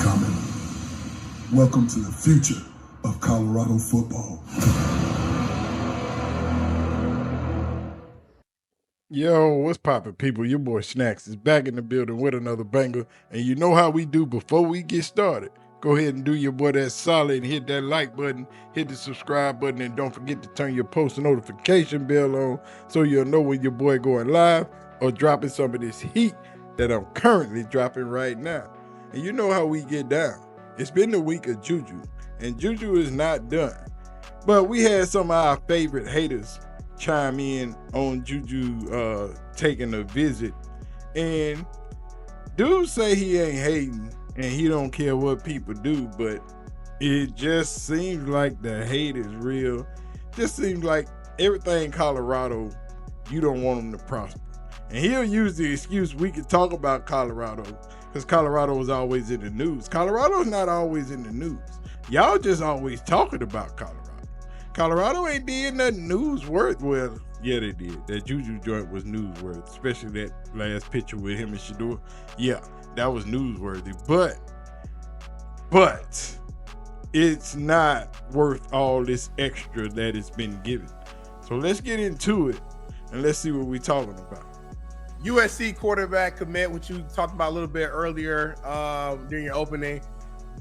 coming. Welcome to the future of Colorado football. Yo, what's poppin', people? Your boy Snacks is back in the building with another banger. And you know how we do before we get started. Go ahead and do your boy that solid and hit that like button, hit the subscribe button, and don't forget to turn your post notification bell on so you'll know when your boy going live or dropping some of this heat that I'm currently dropping right now. And you know how we get down. It's been the week of Juju, and Juju is not done. But we had some of our favorite haters chime in on Juju taking a visit, and dude say he ain't hating and he don't care what people do, but it just seems like the hate is real. Just seems like everything Colorado, you don't want them to prosper. And he'll use the excuse we can talk about Colorado because Colorado is always in the news. Colorado's not always in the news. Y'all just always talking about Colorado. Colorado ain't did nothing newsworthy. Well, yeah, they did. That Juju joint was newsworthy, especially that last picture with him and Shador. Yeah, that was newsworthy. But it's not worth all this extra that it's been given. So let's get into it and let's see what we're talking about. USC quarterback commit, which you talked about a little bit earlier during your opening.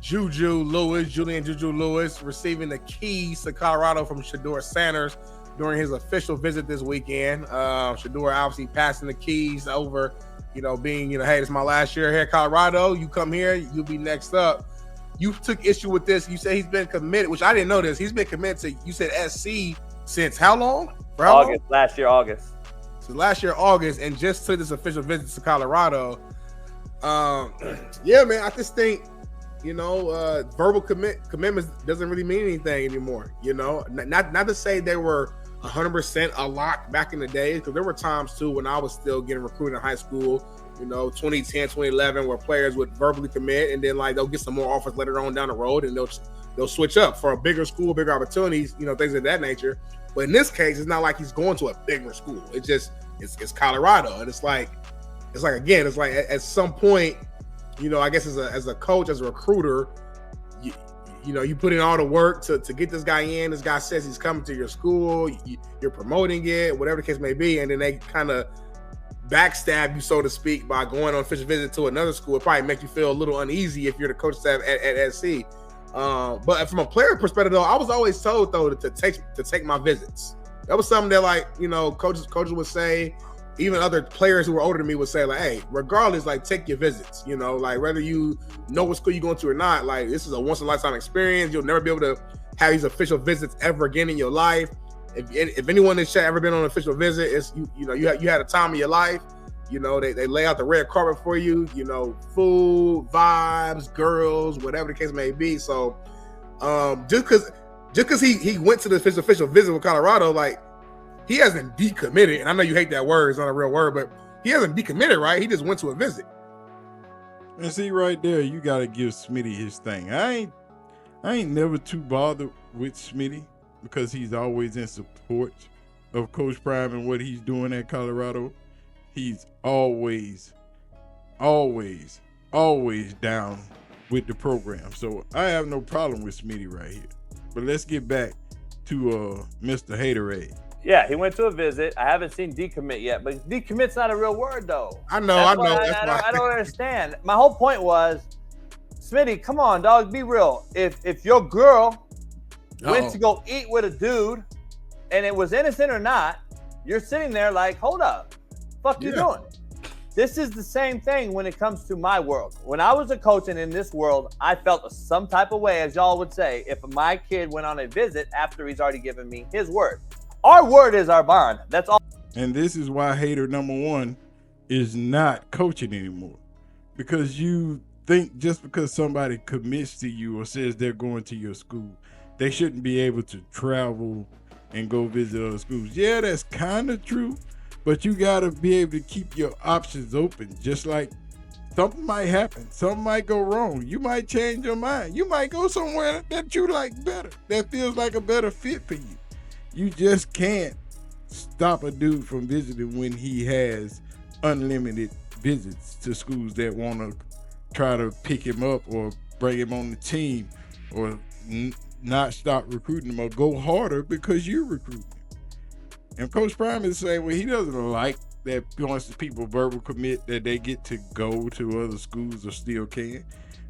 Julian Juju Lewis, receiving the keys to Colorado from Shador Sanders during his official visit this weekend. Shador obviously passing the keys over, being, hey, it's my last year here at Colorado. You come here, you'll be next up. You took issue with this. You said he's been committed, which I didn't know this. He's been committed to, you said SC since how long? For how August, long? August. So last year, August, and just took this official visit to Colorado. Yeah, man, I just think, verbal commitments doesn't really mean anything anymore. Not to say they were 100% a lock back in the day, because there were times too when I was still getting recruited in high school, 2010, 2011, where players would verbally commit and then they'll get some more offers later on down the road and they'll switch up for a bigger school, bigger opportunities, things of that nature. But in this case, it's not like he's going to a bigger school. It's Colorado, and it's like again, it's like at some point, I guess as a coach, as a recruiter, you put in all the work to get this guy in. This guy says he's coming to your school. You're promoting it, whatever the case may be, and then they kind of backstab you, so to speak, by going on official visit to another school. It probably makes you feel a little uneasy if you're the coach staff at SC. But from a player perspective, though, I was always told though to take my visits. That was something that coaches would say. Even other players who were older than me would say, hey, regardless, take your visits, whether you know what school you're going to or not, this is a once in a lifetime experience. You'll never be able to have these official visits ever again in your life. If anyone in the chat ever been on an official visit, it's you had a time of your life. They lay out the red carpet for you, food, vibes, girls, whatever the case may be. So just because he went to the official visit with Colorado, he hasn't decommitted, and I know you hate that word; it's not a real word, but he hasn't decommitted, right? He just went to a visit. And see, right there, you gotta give Smitty his thing. I ain't never too bothered with Smitty because he's always in support of Coach Prime and what he's doing at Colorado. He's always down with the program, so I have no problem with Smitty right here. But let's get back to Mr. Haterade. Yeah, he went to a visit. I haven't seen decommit yet, but decommit's not a real word, though. I know. I don't understand. My whole point was, Smitty, come on, dog, be real. If your girl went to go eat with a dude, and it was innocent or not, you're sitting there hold up, fuck you doing? This is the same thing when it comes to my world. When I was a coach and in this world, I felt some type of way, as y'all would say, if my kid went on a visit after he's already given me his word. Our word is our bond. That's all. And this is why hater number one is not coaching anymore. Because you think just because somebody commits to you or says they're going to your school, they shouldn't be able to travel and go visit other schools. Yeah, that's kind of true. But you got to be able to keep your options open. Just like something might happen. Something might go wrong. You might change your mind. You might go somewhere that you like better. That feels like a better fit for you. You just can't stop a dude from visiting when he has unlimited visits to schools that want to try to pick him up or bring him on the team or not stop recruiting him or go harder because you're recruiting him. And Coach Prime is saying, well, he doesn't like that once the people verbal commit that they get to go to other schools or still can.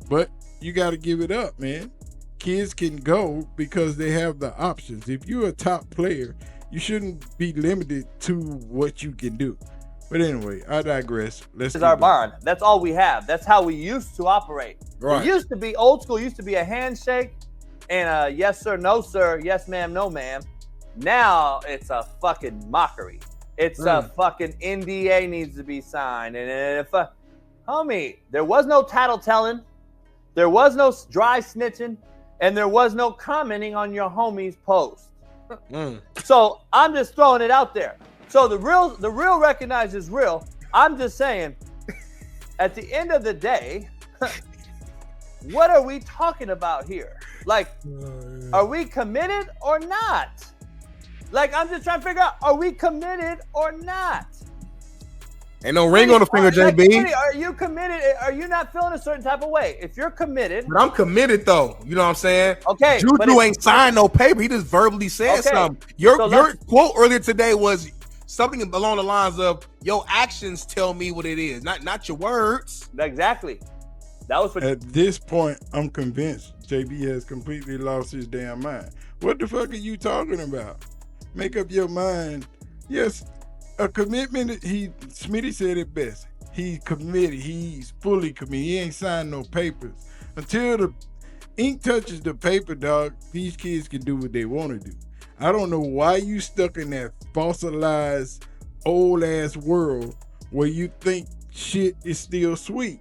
But you got to give it up, man. Kids can go because they have the options. If you're a top player, you shouldn't be limited to what you can do. But anyway, I digress. This is our barn. That's all we have. That's how we used to operate. Right. It used to be old school, used to be a handshake and a yes sir, no sir, yes ma'am, no ma'am. Now it's a fucking mockery. It's a fucking NDA needs to be signed. And if homie, there was no tattletelling, there was no dry snitching, and there was no commenting on your homie's post. So I'm just throwing it out there. So the real recognizes real. I'm just saying, at the end of the day, what are we talking about here? Like, are we committed or not? Like, I'm just trying to figure out, are we committed or not? Ain't no ring on the finger, JB. Are you committed? Are you not feeling a certain type of way? If you're committed. But I'm committed, though. You know what I'm saying? Okay. Juju ain't signed no paper. He just verbally said something. Your quote earlier today was something along the lines of, your actions tell me what it is, not your words. Exactly. That was At this point, I'm convinced JB has completely lost his damn mind. What the fuck are you talking about? Make up your mind. Yes, a commitment. Smitty said it best. He's committed. He's fully committed. He ain't signed no papers. Until the ink touches the paper, dog, these kids can do what they want to do. I don't know why you stuck in that fossilized old ass world where you think shit is still sweet.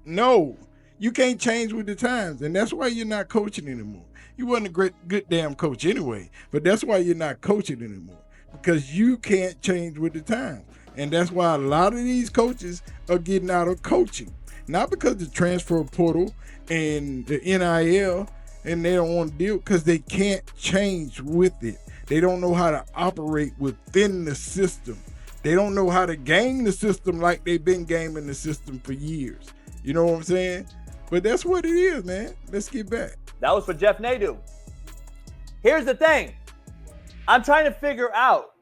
No, you can't change with the times, and that's why you're not coaching anymore. You wasn't a good damn coach anyway, but that's why you're not coaching anymore, because you can't change with the times. And that's why a lot of these coaches are getting out of coaching. Not because of the transfer portal and the NIL, and they don't want to deal, because they can't change with it. They don't know how to operate within the system. They don't know how to game the system like they've been gaming the system for years. You know what I'm saying? But that's what it is, man. Let's get back. That was for Jeff Nadeau. Here's the thing. I'm trying to figure out.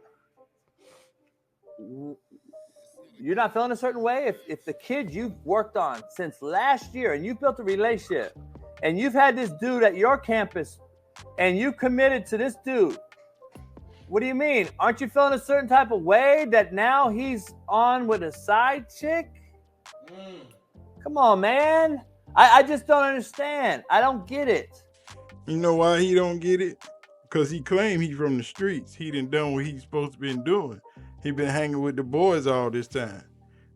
You're not feeling a certain way? If the kid you've worked on since last year and you built a relationship and you've had this dude at your campus and you committed to this dude, what do you mean? Aren't you feeling a certain type of way that now he's on with a side chick? Come on, man. I just don't understand. I don't get it. You know why he don't get it? Because he claimed he's from the streets. He done what he's supposed to been doing. He been hanging with the boys all this time.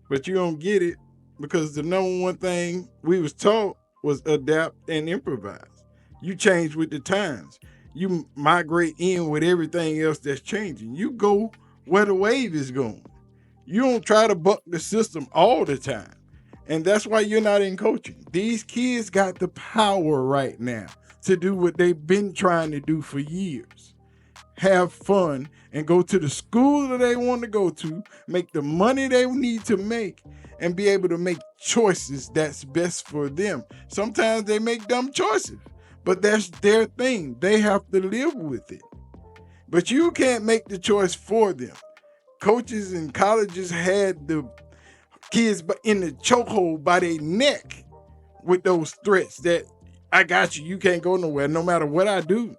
But you don't get it because the number one thing we was taught was adapt and improvise. You change with the times. You migrate in with everything else that's changing. You go where the wave is going. You don't try to buck the system all the time. And that's why you're not in coaching. These kids got the power right now to do what they've been trying to do for years. Have fun and go to the school that they want to go to, make the money they need to make, and be able to make choices that's best for them. Sometimes they make dumb choices, but that's their thing. They have to live with it. But you can't make the choice for them. Coaches in colleges had the kids in the chokehold by their neck with those threats that I got you. You can't go nowhere no matter what I do.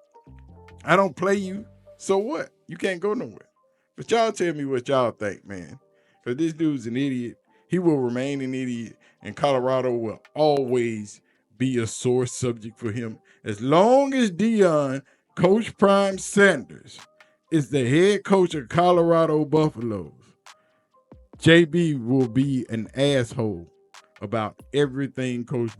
I don't play you. So what? You can't go nowhere. But y'all tell me what y'all think, man. Because this dude's an idiot. He will remain an idiot. And Colorado will always be a sore subject for him. As long as Coach Prime Sanders, is the head coach of Colorado Buffaloes, JB will be an asshole about everything Coach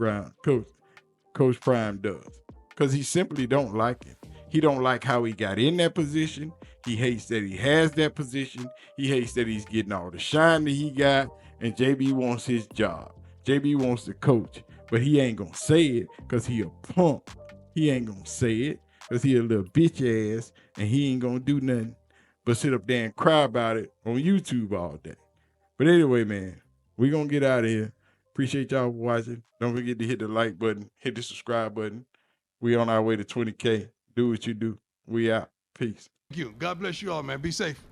Prime does, because he simply don't like it. He don't like how he got in that position. He hates that he has that position. He hates that he's getting all the shine that he got. And JB wants his job. JB wants to coach, but he ain't gonna say it because he a punk. He ain't gonna say it because he a little bitch ass, and he ain't gonna do nothing but sit up there and cry about it on YouTube all day. But anyway, man, we gonna get out of here. Appreciate y'all watching. Don't forget to hit the like button, hit the subscribe button. We on our way to 20K. Do what you do. We out. Peace. Thank you. God bless you all, man. Be safe.